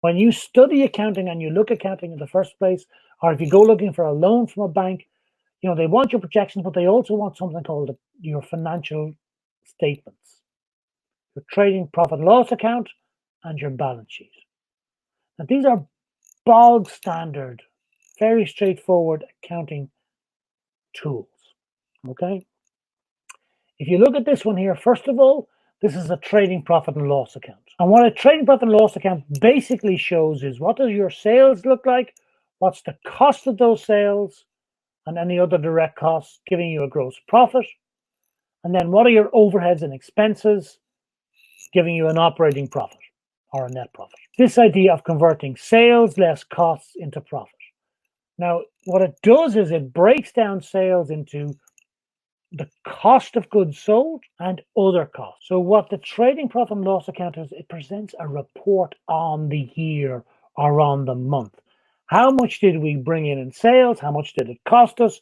When you study accounting and you look at accounting in the first place, or if you go looking for a loan from a bank, they want your projections, but they also want something called your financial statements, your trading profit and loss account, and your balance sheet. Now, these are bog standard, very straightforward accounting tools. Okay. If you look at this one here, first of all, this is a trading profit and loss account. And what a trading profit and loss account basically shows is what does your sales look like? What's the cost of those sales and any other direct costs, giving you a gross profit? And then what are your overheads and expenses, giving you an operating profit or a net profit? This idea of converting sales less costs into profit. Now, what it does is it breaks down sales into the cost of goods sold and other costs. So what the trading profit and loss account is, it presents a report on the year or on the month. How much did we bring in sales? How much did it cost us?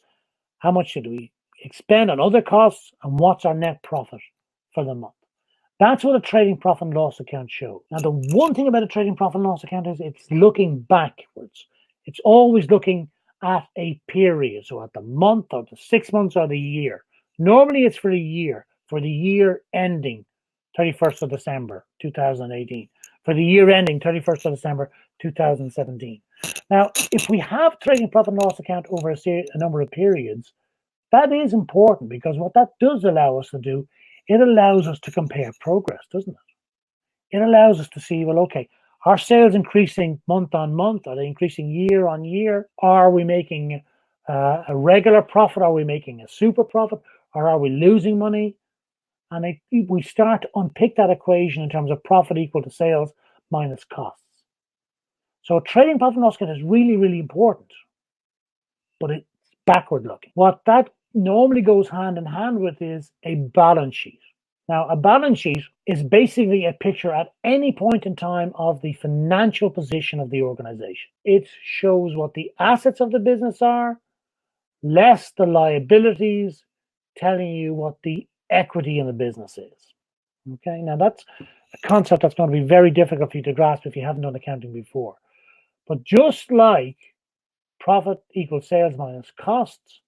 How much did we expend on other costs? And what's our net profit for the month? That's what a trading profit and loss account shows. Now, the one thing about a trading profit and loss account is it's looking backwards. It's always looking at a period, so at the month or the 6 months or the year. Normally it's for the year ending 31st of December 2018, for the year ending 31st of December 2017. Now, if we have trading profit and loss account over a number of periods, that is important, because what that does allow us to do, it allows us to compare progress, doesn't it? It allows us to see, well, okay, are sales increasing month on month? Are they increasing year on year? Are we making a regular profit? Are we making a super profit? Or are we losing money? And we start to unpick that equation in terms of profit equal to sales minus costs. So trading profit and loss account is really, really important, but it's backward looking. What that normally goes hand in hand with is a balance sheet. Now, a balance sheet is basically a picture at any point in time of the financial position of the organization. It shows what the assets of the business are, less the liabilities, telling you what the equity in the business is. Okay, now that's a concept that's going to be very difficult for you to grasp if you haven't done accounting before. But just like profit equals sales minus costs,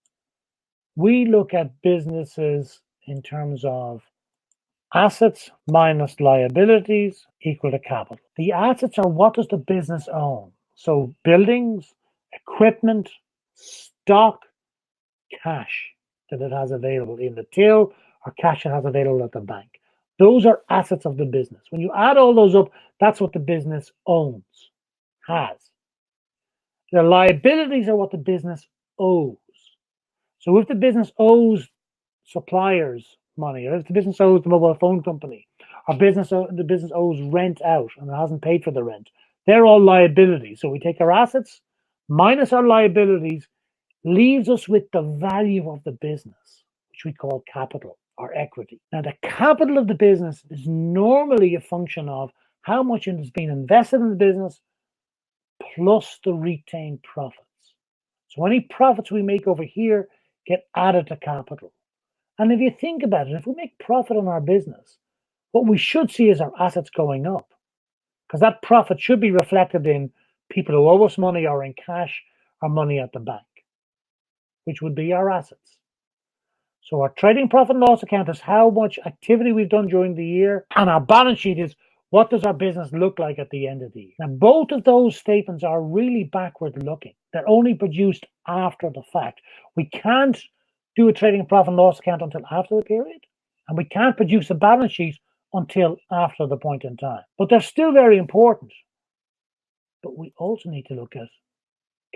we look at businesses in terms of assets minus liabilities equal to capital. The assets are what does the business own? So buildings, equipment, stock, cash that it has available in the till, or cash it has available at the bank. Those are assets of the business. When you add all those up, that's what the business owns, has. The liabilities are what the business owes. So if the business owes suppliers money, or if the business owes the mobile phone company, or the business owes rent out and it hasn't paid for the rent, they're all liabilities. So we take our assets minus our liabilities, leaves us with the value of the business, which we call capital or equity. Now, the capital of the business is normally a function of how much is being invested in the business plus the retained profits. So any profits we make over here get added to capital. And if you think about it, if we make profit on our business, what we should see is our assets going up, because that profit should be reflected in people who owe us money, or in cash or money at the bank, which would be our assets. So our trading profit and loss account is how much activity we've done during the year, and our balance sheet is what does our business look like at the end of the year. Now, both of those statements are really backward looking. They're only produced after the fact. We can't do a trading profit and loss account until after the period, and we can't produce a balance sheet until after the point in time. But they're still very important. But we also need to look at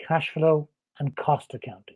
cash flow and cost accounting.